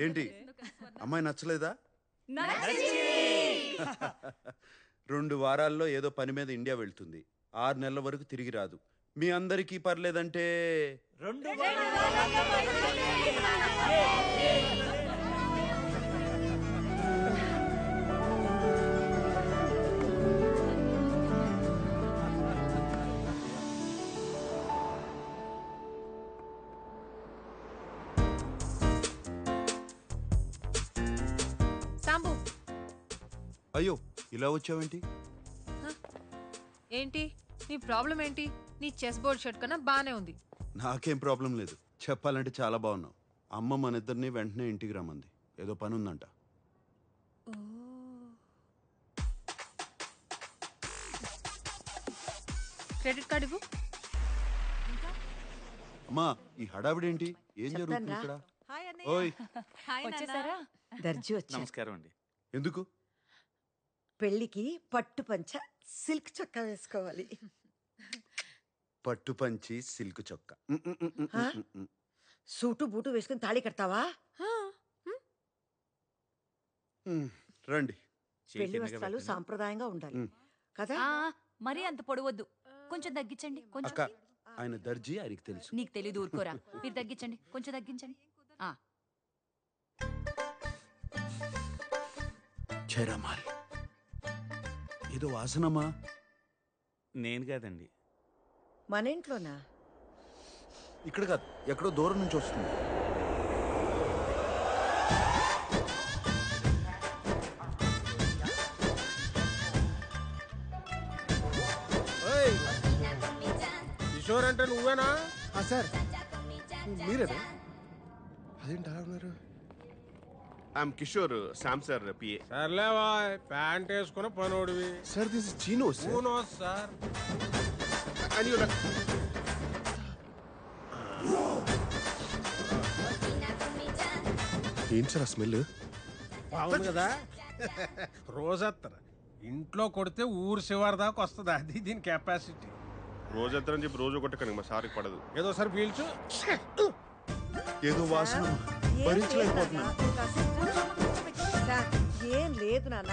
ఏంటి అమ్మాయి నచ్చలేదా? 2 వారాల్లో ఏదో పని మీద ఇండియా వెళ్తుంది. 6 నెలల వరకు తిరిగి రాదు. మీ అందరికీ పర్లేదంటే సాంబు, అయ్యో ఇలా వచ్చావేంటి? ఏంటి నీ ప్రాబ్లం ఏంటి? నీ చెస్ బోర్డ్ షర్ట్ కన్నా బానే ఉంది. నాకేం ప్రాబ్లం లేదు. చెప్పాలంటే చాలా బాగున్నావు. అమ్మ మన ఇద్దరిని వెంటనే ఇంటికి రమ్మంది. ఏదో పని ఉందంట. క్రెడిట్ కార్డు ఇవ్వు. అమ్మా ఈ హడావిడేంటి? ఏం జరుగుతుంది ఇక్కడ? ఓయ్ వచ్చేసారా? దర్జీ వచ్చి నమస్కారం అండి. ఎందుకు? పెళ్లికి పట్టు పంచ సిల్క్ చొక్కా వేసుకోవాలి. పట్టు పంచి సిల్క్ చొక్కా. సూటు బూటు వేసుకుని తాళి కడతావా? రండి. పెళ్లి వస్త్రాలు సాంప్రదాయంగా ఉండాలి కదా? మరీ అంత పొడవద్దు, కొంచెం తగ్గించండి. కొంచెం అక్క ఆయన దర్జీ, ఆయనకి తెలుసు. నీకు తెలీదు, ఊరుకోరా. మీరు తగ్గించండి, కొంచెం తగ్గించండి. చరమాల్ ఏదో వాసనమా? నేను కాదండి. మన ఇంట్లోనా? ఇక్కడ కాదు, ఎక్కడో దూరం నుంచి వస్తుంది. కిషోర్ అంటే నువ్వేనా? సార్ మీరేనా? అదేంటి అలా ఉన్నారు? I'm Kishore, Sam sir PA. సర్లేవా, ప్యాంట్ వేసుకున్న పనోడివి. సార్ దిస్ ఇస్ చీనో సార్. ఏంటి సార్ ఆ స్మెల్? బాగుంది కదా. రోజత్తర ఇంట్లో కొడితే ఊరు శివారి దాకా వస్తుంది. అది దీని కెపాసిటీ. రోజంతా చెప్పి రోజు కొట్టకండి, మా సార్కి పడదు. ఏదోసారి పీల్చు. ఏదో వాసన భరించలేకపోతున్నాను. ఏం లేదు నాన్న.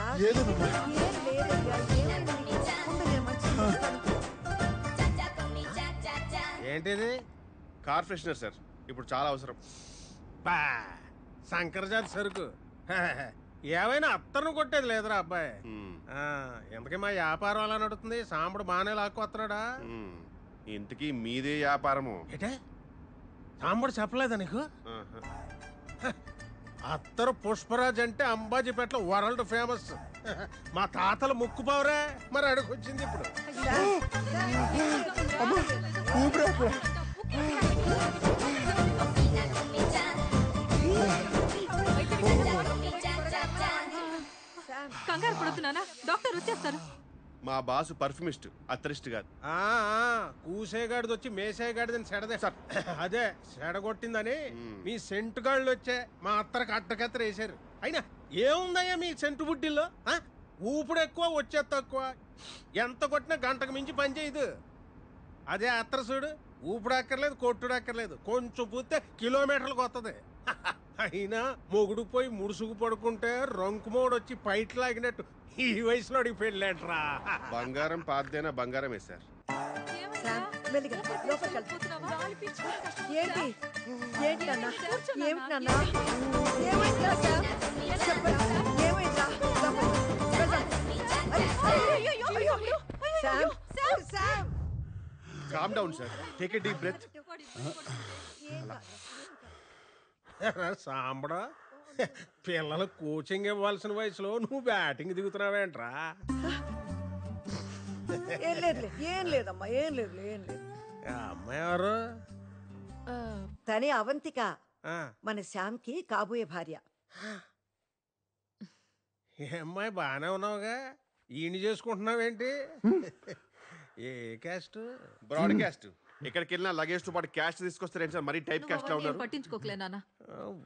ఏంటిది? కార్ ఫ్రెషనర్ సార్, ఇప్పుడు చాలా అవసరం. బా శంకరజాతి సరుకు. ఏమైనా అత్తను కొట్టేది లేదురా అబ్బాయి. ఎందుకే మా వ్యాపారం అలా నడుతుంది? సాంబడు బాగానే లాక్కొస్తున్నాడా? ఇంతకీ మీదే వ్యాపారము ఏటే? సాంబడు చెప్పలేదా నీకు? అత్తరు పుష్పరాజ్ అంటే అంబాజీపేటలో వరల్డ్ ఫేమస్. మా తాతలు ముక్కుపోవరే, మరి అడుగొచ్చింది ఇప్పుడు. కంగారు పడుతున్నానా? డాక్టర్ వచ్చేస్తారు. మా బాసు పర్ఫ్యూమిస్ట్, అత్తరిస్ట్ కాదు. కూసేగాడిది వచ్చి మేసేగాడిదని సెడదే సార్. అదే సెడగొట్టిందని మీ సెంటు గాళ్ళు వచ్చే మా అత్తరికి అడ్డకత్తర వేసారు. అయినా ఏముందయ్యా మీ సెంటు బుడ్డిల్లో? ఊపుడు ఎక్కువ, వచ్చేది తక్కువ. ఎంత కొట్టినా గంటకు మించి పని చేయదు. అదే అత్తర చూడు, ఊపుడు అక్కర్లేదు, కొట్టుడు అక్కర్లేదు, కొంచెం పూస్తే కిలోమీటర్లకు వస్తుంది. అయినా మొగుడు పోయి ముడుసుకు పడుకుంటే రంకుమోడు వచ్చి పైట్ లాగినట్టు ఈ వయసులో అడిగి పెళ్ళేట్రా. బంగారం పాతదైనా బంగారమే సార్. ఏంటి ఏంటి నాన్న? ఏమిటి నాన్న? Calm down sir, take a deep breath. సాంబడా, పిల్లలకు కోచింగ్ ఇవ్వాల్సిన వయసులో నువ్వు బ్యాటింగ్ దిగుతున్నావేంట్రా? ఏం లేదమ్మా, ఏం లేదు. అమ్మాయి ఎవరు? తనే అవంతిక, మన శ్యామ్కి కాబోయే భార్య. ఏ అమ్మాయి, బాగానే ఉన్నావుగా. ఈయన చేసుకుంటున్నావేంటి? ఏ క్యాస్ట్? Broadcast. ఎక్కడికి వెళ్ళినా లగేజ్ తో పాటు క్యాష్ తీసుకొస్తారేంటి సార్? మరీ టైప్ క్యాస్ట్ లా ఉన్నారు. పట్టించుకోకలే నాన్న.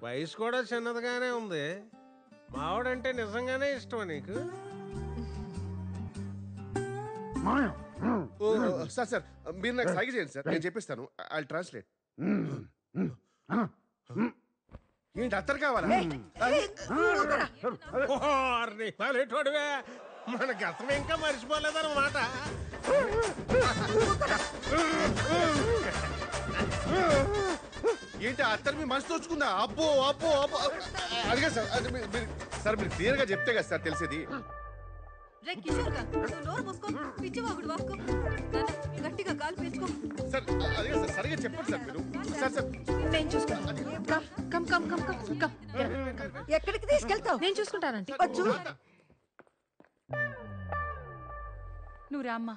వయసు కూడా చిన్నదిగానే ఉంది. మావాడంటే నిజంగానే ఇష్టమా నీకు? సార్ సార్ మీరు నాకు సైగ చేయండి సార్, నేను చెప్పిస్తాను. I translate. ఏంటి అత్తరు కావాలా పాలేటోడివే మన గతం ఇంకా మర్చిపోలేదన్నమాట. ఏంటి అత్తరు మీ మనసు తోచుకుందా? అబ్బో అబ్బో అబ్బో అదిగా సార్ అది సార్ మీరు క్లియర్ గా చెప్తే కదా సార్ తెలిసేది. రే కిషోర్ గా నువ్వు నోరు మూసుకో, పిచ్చివాగుడు వాక్కో. నాన్న, గట్టిగా కాలు పీల్చుకో. సార్ అదిగా సార్ సరిగా చెప్పండి సార్ మీరు. సార్ సార్ నేను చూసుకుంటాను. Come come come come come. ఎక్కడికి తీసుకెళ్తావు? నేను చూసుకుంటానంటే. వచ్చు. నువ్వు రామ్మా.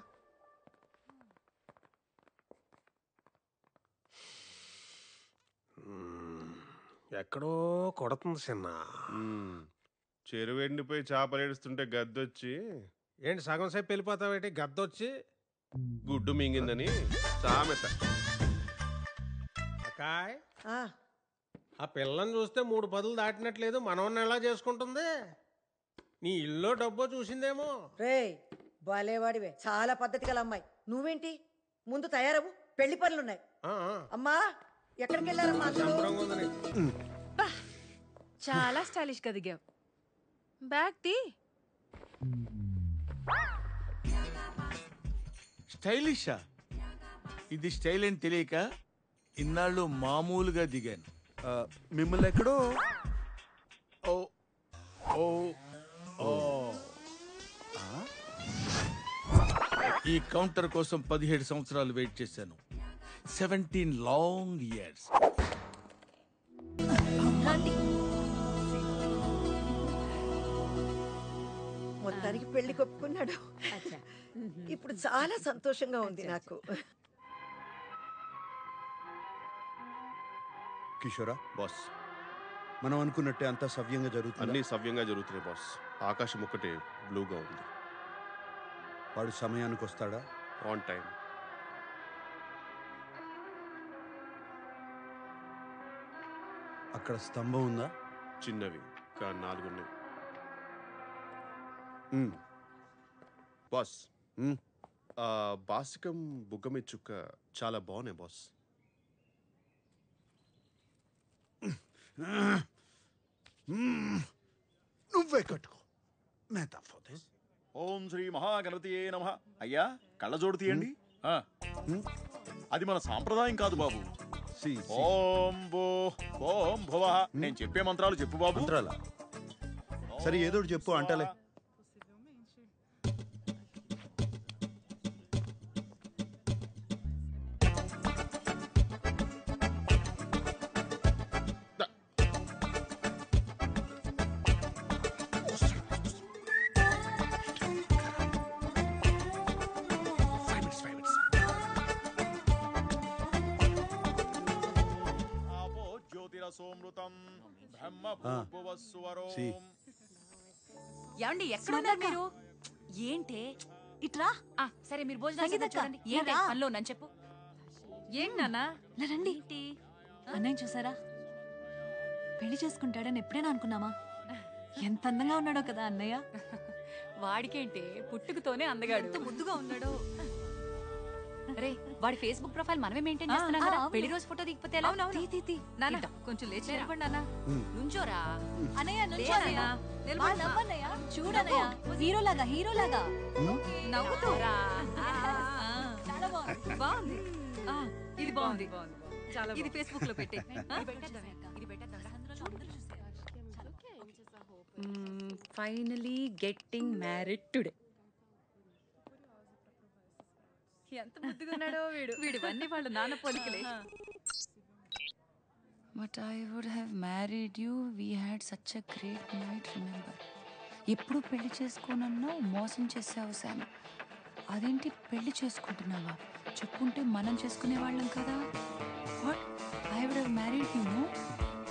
ఎక్కడో కొడుతుంది చిన్న. చెరువు ఎండిపోయి చేపలు ఏడుస్తుంటే గద్దొచ్చి ఏంటి సగం సేపు వెళ్ళిపోతావేంటి? గద్దొచ్చి గుడ్డు మింగిందని సామెత. అకాయ్ ఆ, ఆ పిల్లని చూస్తే 3 పదులు దాటినట్లేదు. మనవన్ని ఎలా చేసుకుంటుంది? నీ ఇల్లు డబ్బో చూసిందేమో. రేయ్ బాలేవాడివే, చాలా పద్ధతి గల అమ్మాయి. నువ్వేంటి ముందు తయారవు, పెళ్లి పనులున్నాయి. ఆ, ఆ. అమ్మా ఎక్కడికి వెళ్ళారమ్మా అందరూ? శంభరంగా ఉంది నీకు. చాలా స్టైలిష్ గా దిగావు. బ్యాగ్ తీ. స్టైలిషా? ఇది స్టైల్ అని తెలియక ఇన్నాళ్ళు మామూలుగా దిగాను. మిమ్మల్ని ఎక్కడో ఓ ఓ ఓ ఈ కౌంటర్ కోసం 17 సంవత్సరాలు వెయిట్ చేశాను. 17 లాంగ్ ఇయర్స్. మొత్తానికి పెళ్లి కొప్పుకున్నాడు. ఇప్పుడు చాలా సంతోషంగా ఉంది నాకు. కిషోరా, బాస్ మనం అనుకున్నట్టే అంతా సవ్యంగా జరుగుతుంది. అన్ని సవ్యంగా జరుగుతున్నాయి బాస్. ఆకాశం ఒక్కటే బ్లూగా ఉంది. వాడు సమయానికి వస్తాడా? On time. అక్కడ స్తంభం ఉందా? చిన్నవి కా 4 ఉన్నాయి. బాస్ బాసికం బుగ్గ మీద చుక్క చాలా బాగున్నాయి బాస్. నువ్వే కట్టుకో. మేతా ఫోటోస్. ఓం శ్రీ మహాగణపతియే నమః. అయ్యా కళ్ళజోడు తీయండి. అది మన సాంప్రదాయం కాదు బాబు. ఓం భూ ఓం భువః. నేను చెప్పే మంత్రాలు చెప్పు బాబు. మంత్రాలా? సరే ఏదో ఒకటి చెప్పు అంటలే. ఆపో జ్యోతిరసోమృతం బ్రహ్మ భూర్భువస్సువరో. ఏమండి ఎక్కడ ఉన్నారు మీరు? ఏంటే ఇట్రా. సరే మీరు భోజనం చూడండి. ఏంటి పనిలో ఉన్నాను చెప్పు. ఏంటి నాన్న? రండి. అన్నయ్య చూసారా? పెళ్లి చేసుకుంటాడని ఎప్పుడైనా అనుకున్నామా? ఎంత అందంగా ఉన్నాడో కదా అన్నయ్య. వాడికేంటే పుట్టుకతోనే అందగాడు. ఎంత ముద్దుగా ఉన్నాడో. రే వాడి ఫేస్బుక్ ప్రొఫైల్ మనమే మెయింటైన్ చేస్తున్నాం కదా. పెళ్లి రోజు ఫోటో దిగిపోతే ఎలా? నాన్న కొంచెం లేచి నిలబడి నాన్న. నుంచోరా అన్నయ్య. లే అన్నయ్య. నిలబడి చూడన్నయ్య హీరోలాగా హీరోలాగా నవ్వుతూ. చాలా బాగుంది. బాగుంది. ఇది బాగుంది. చాలా ఇది ఫేస్బుక్ లో పెట్టే. Finally getting married today. ఎంత ముద్దుగా ఉన్నాడో వీడు. వీడివన్నీ వాళ్ళ నాన్న పోలికలే. But I would have married you. We had such a great night, remember? ఎప్పుడు పెళ్లి చేసుకోనన్నావు, మోసం చేసావు శామ్. అదేంటి పెళ్లి చేసుకుంటున్నావా? చెప్పుంటే మనం చేసుకునే వాళ్ళం కదా. What? I would have married you, no?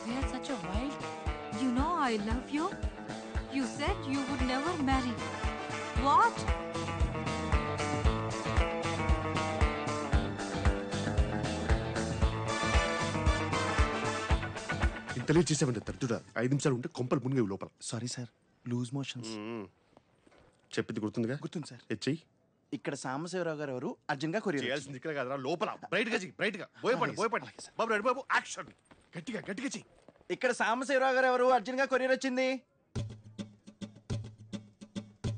We are such a wild. You know I love you. You said you would never marry. What? ఇంత లేట్ చేసామంటే తరచుడా 5 నిమిషాలు ఉంటే కొంపలు మునిగేవి లోపల. Sorry sir, loose motions. చెప్పింది గుర్తుందిగా? గుర్తుంది సార్. హెచ్ఐ ఇక్కడ సాంబశివరావు గారు ఎవరు అర్జెంట్ గా కొరియర్ చేయాల్సింది ఇక్కడ కాదురా, లోపల. బ్రైట్ గా చెయ్యి, బ్రైట్ గా. భయపడి బాబు రెడీ బాబు, యాక్షన్. గట్టిగా గట్టిగా చెయ్యి. ఇక్కడ సాంబశివరావు గారు ఎవరు? అర్జున్ గా కొరియర్ వచ్చింది.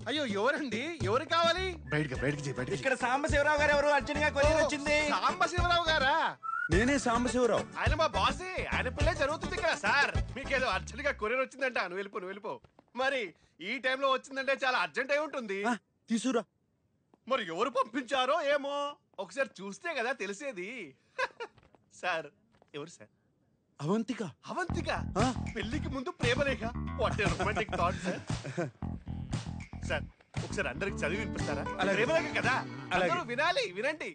అయ్యో ఎవరండి? ఎవరు కావాలి? బయటికి ఇక్కడ సాంబశివరావు గారు ఎవరు? అర్జున్ గా కొరియర్ వచ్చింది. సాంబశివరావు గారా? నేనే సాంబశివరావు. ఆయన మా బాసే. ఆయన పిల్లే జరుగుతుంది కదా సార్. మీకేదో అర్జెంట్ గా కొరియర్ వచ్చిందంట. నువ్వు వెళ్ళిపో. మరి ఈ టైంలో వచ్చిందంటే చాలా అర్జెంట్ అయి ఉంటుంది. తీసురా. మరి ఎవరు పంపించారో ఏమో ఒకసారి చూస్తే కదా తెలిసేది. సార్ ఎవరు సార్? అవంతిక. అవంతిక పెళ్లికి ముందు ప్రేమలేఖ. What a romantic thought sir. Sir ఒకసారి అందరికి చదివి వినిపిస్తారా? ప్రేమలేఖ కదా, అందరూ వినండి.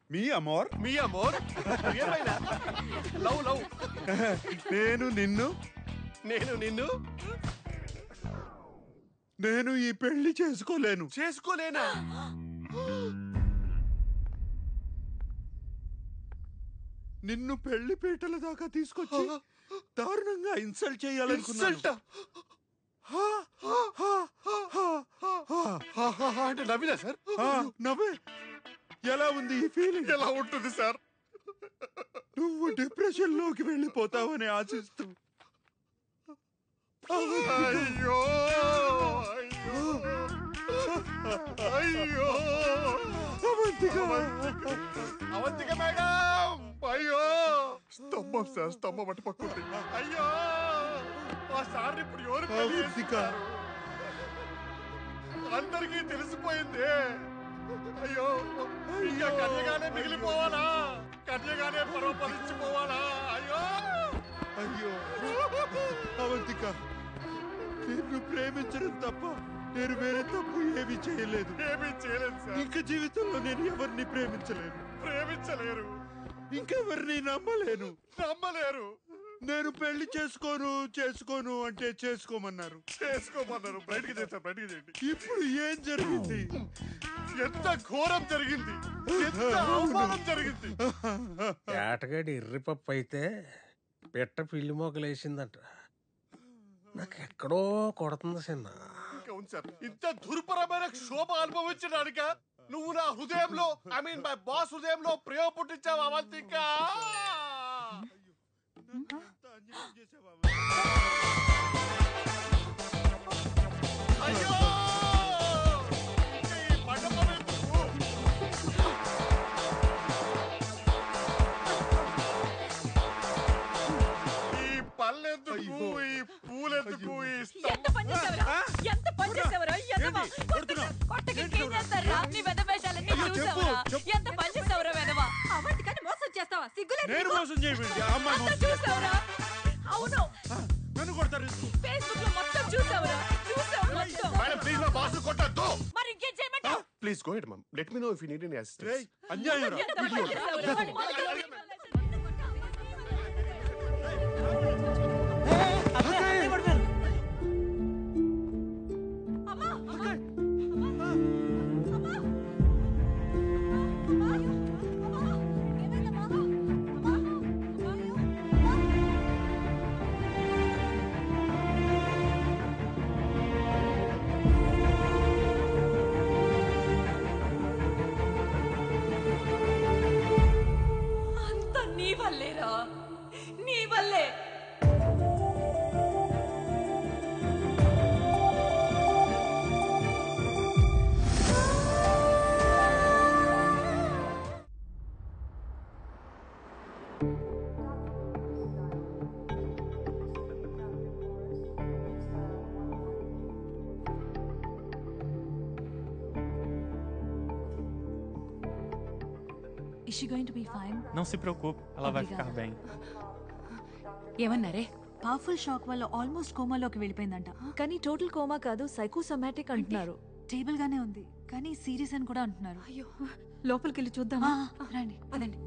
మీ అమోర్ లవ్ నేను నిన్ను నేను ఈ పెళ్లి చేసుకోలేనా? నిన్ను పెళ్లి పీటల దాకా తీసుకొచ్చి దారుణంగా ఇన్సల్ట్ చేయాలనుకున్నాను. అంటే నవ్వినా సార్? నవ్వే. ఎలా ఉంది ఈ ఫీలింగ్? ఎలా ఉంటుంది సార్? నువ్వు డిప్రెషన్ లోకి వెళ్ళిపోతావని ఆశిస్తూ. అయ్యో అవంతిక మేడం. అయ్యో స్తంభం సార్, స్తంభం అటు పక్కుంది. అయ్యో ఆ సార్ ఇప్పుడు ఎవరు? అందరికీ తెలిసిపోయింది. అయ్యో ఇంకా కన్యగానే మిగిలిపోవాలా? కన్యగానే పరోపరించిపోవాలా? అయ్యో అవంతిక, నిన్ను ప్రేమించడం తప్ప నేను వేరే తప్పు ఏమీ చేయలేదు సార్. ఇంకా జీవితంలో నేను ఎవరిని ప్రేమించలేరు. ఇంకెవరిని నమ్మలేరు. నేను పెళ్లి చేసుకోను అంటే చేసుకోమన్నారు. బయటికి చేయండి. ఇప్పుడు ఏం జరిగింది? ఎంత ఘోరం జరిగింది, ఎంత అవమానం జరిగింది. ఏటగాడి ఎర్రిపప్పు అయితే పెట్ట పిల్లి మోకలేసిందంట. నాకు ఎక్కడో కొడుతుంది చిన్న. సార్ ఇంత దుర్భరమైన క్షోభ అనుభవించడానిక నువ్వు నా హృదయంలో, ఐ మీన్ మై బాస్ హృదయంలో ప్రేమ పుట్టించావు అవంతిక. అయ్యో ఈ పళ్ళెందుకు, ఈ పూలెందుకు, ఎంత పని చేసావురా? అవంతికని మోసం చేస్తావా? సిగ్గులేదు. నేను మోసం చేయమండి. చూసావురా? అవును, నన్ను కొడతారు. ఫేస్బుక్ లో మొత్తం చూసావురా? మేడం ప్లీజ్ మా బాస్ కొట్టద్దు. మరి ఇంకేం చేయమంటావు? Please go head mum. Let me know if you need any assistance. అన్యాయం రా. ఎంత పని చేసావురా? అంతా నీ వల్లేరా, నీ వల్లే. Is she going to be fine? Não se preocupe, ela vai ficar bem. ఏమన్నారే? పవర్ఫుల్ షాక్ వల్ల ఆల్మోస్ట్ కోమాలోకి వెళ్ళిపోయిందంట. కానీ టోటల్ కోమా కాదు, సైకోసోమాటిక్ అంటున్నారు. స్టేబుల్ గానే ఉంది కానీ సీరియస్ అని కూడా అంటున్నారు. అయ్యో, లోపలికి వెళ్ళి చూద్దామా? రండి పదండి.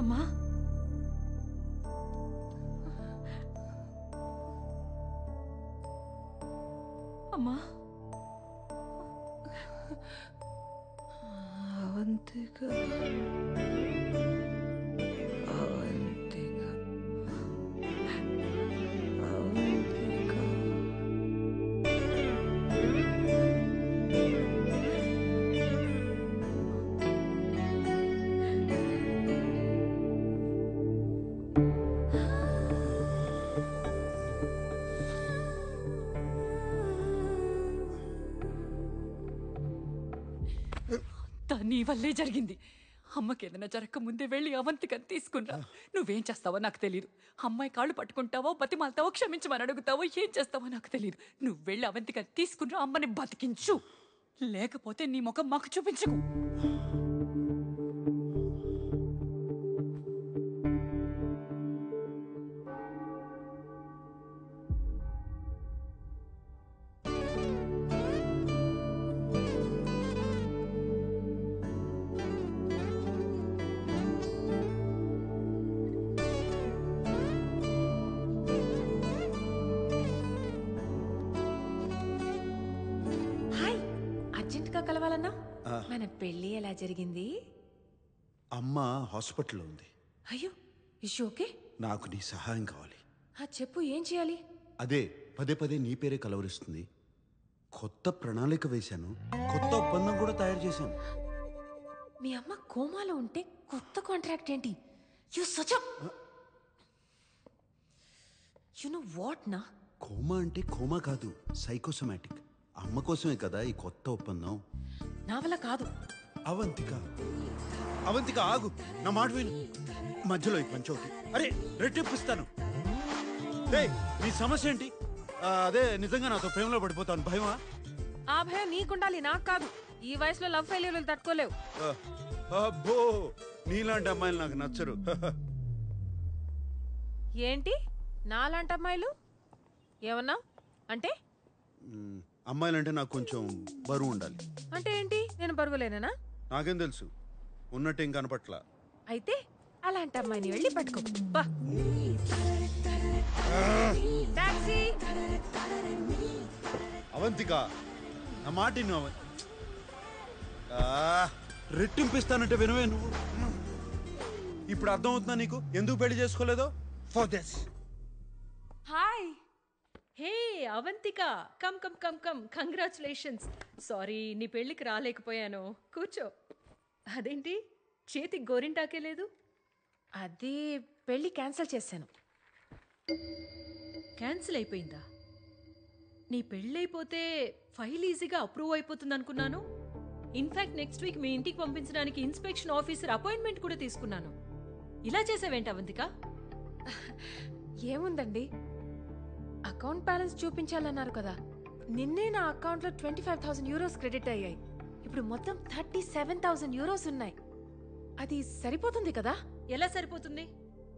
అమ్మా, అమ్మా, అవంతిక, అవంతిక, అవంతిక. అంతా నీ వల్లే జరిగింది. అమ్మకి ఏదైనా జరగక ముందే వెళ్ళి అవంతికని తీసుకున్నా. నువ్వేం చేస్తావో నాకు తెలియదు. అమ్మాయి కాళ్ళు పట్టుకుంటావో, బతిమాలతావో, క్షమించమని అడుగుతావో, ఏం చేస్తావో నాకు తెలియదు. నువ్వు వెళ్ళి అవంతికని తీసుకున్నా, అమ్మని బతికించు. లేకపోతే నీ ముఖం మాకు చూపించుకు. హాయ్, అర్జెంట్గా కలవాలన్నా? మన పెళ్లి ఎలా జరిగింది? అమ్మ హాస్పిటల్లో ఉంది. అయ్యో, ఇష్యూ ఓకే? నాకు నీ సహాయం కావాలి. చెప్పు, ఏం చేయాలి? అదే పదే పదే నీ పేరే కలవరిస్తుంది. కొత్త ప్రణాళిక వేశాను, కొత్త ఒప్పందం కూడా తయారు చేశాను. మీ అమ్మ కోమాలో ఉంటే కొత్త కాంట్రాక్ట్ ఏంటి? You such you know what నా? కోమా అంటే కోమా కాదు, సైకోసమాటిక్. అమ్మ కోసమే కదా ఈ కొత్త ఒప్పందం. నా వల్ల కాదు. అవంతిక, అవంతిక ఆగు, నా మాట విను. మధ్యలో ఈ పంచోటి అరే రెట్టిప్పిస్తాను. నీ సమస్య ఏంటి? అదే నిజంగా నాతో ప్రేమలో పడిపోతాను భయమా? ఆ భయం నీకుండాలి, నాకు కాదు. ఈ వయసులో లవ్ ఫెయిల్యూర్లు తట్టుకోలేవు. అబ్బో, నీలాంటి అమ్మాయిలు నాకు నచ్చరు. ఏంటి నాలాంటి అమ్మాయిలు? ఏమన్నా అంటే? అమ్మాయిలంటే నాకు కొంచెం బరువు ఉండాలి. అంటే ఏంటి? నేను బరువులేనా? నాకేం తెలుసు, ఉన్నట్టేం కనపట్లా. అయితే అలాంటి అమ్మాయిని వెళ్ళి పట్టుకో. టాక్సీ. అవంతిక, నా మాట విను. రెట్టింపిస్తానంటే వినవే నువ్వు. ఇప్పుడు అర్థమవుతుందా నీకు ఎందుకు పెళ్లి చేసుకోలేదో? For this. Hi. Hey Avantika, come come come come, congratulations. Sorry నీ పెళ్ళికి రాలేకపోయాను. కూర్చో. అదేంటి చేతికి గోరింటాకే లేదు? అది పెళ్లి క్యాన్సిల్ చేశాను. క్యాన్సిల్ అయిపోయిందా? నీ పెళ్ళైపోతే ఫైల్ ఈజీగా అప్రూవ్ అయిపోతుంది అనుకున్నాను. ఇన్ఫాక్ట్ నెక్స్ట్ వీక్ మీ ఇంటికి పంపించడానికి ఇన్స్పెక్షన్ ఆఫీసర్ అపాయింట్మెంట్ కూడా తీసుకున్నాను. ఇలా చేసావేంటి అవంతిక? ఏముందండి, అకౌంట్ బ్యాలెన్స్ చూపించాలన్నారు కదా. నిన్నే నా అకౌంట్లో 25,000 యూరోస్ క్రెడిట్ అయ్యాయి. ఇప్పుడు మొత్తం 37,000 యూరోస్ ఉన్నాయి. అది సరిపోతుంది కదా? ఎలా సరిపోతుంది?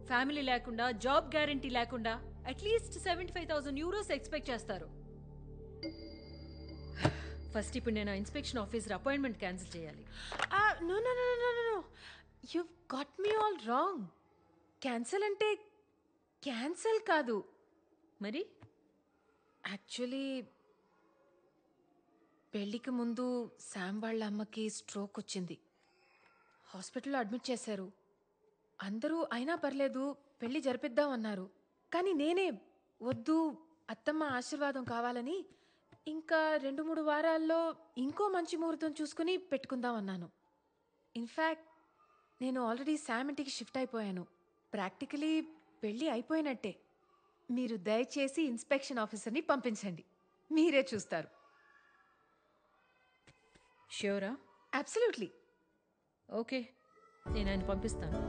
ఫ్యామిలీ లేకుండా, జాబ్ గ్యారంటీ లేకుండా అట్లీస్ట్ 75,000 యూరోస్ ఎక్స్పెక్ట్ చేస్తారు. ఫస్ట్ ఇప్పుడు నేను ఇన్స్పెక్షన్ ఆఫీసర్ అపాయింట్మెంట్ క్యాన్సిల్ చేయాలి. No no no no no no, you got me all wrong. Cancel అంటే క్యాన్సిల్ కాదు. మరి యాక్చువల్లీ పెళ్లికి ముందు శామ్ వాళ్ళ అమ్మకి స్ట్రోక్ వచ్చింది. హాస్పిటల్లో అడ్మిట్ చేశారు. అందరూ అయినా పర్లేదు పెళ్లి జరిపిద్దాం అన్నారు. కానీ నేనే వద్దు, అత్తమ్మ ఆశీర్వాదం కావాలని ఇంకా 2-3 వారాల్లో ఇంకో మంచి ముహూర్తం చూసుకుని పెట్టుకుందాం అన్నాను. ఇన్ఫ్యాక్ట్ నేను ఆల్రెడీ శామ్ ఇంటికి షిఫ్ట్ అయిపోయాను. ప్రాక్టికలీ పెళ్ళి అయిపోయినట్టే. మీరు దయచేసి ఇన్స్పెక్షన్ ఆఫీసర్ని పంపించండి, మీరే చూస్తారు. ష్యూరా? అబ్సల్యూట్లీ. ఓకే, నేను ఆయన పంపిస్తాను.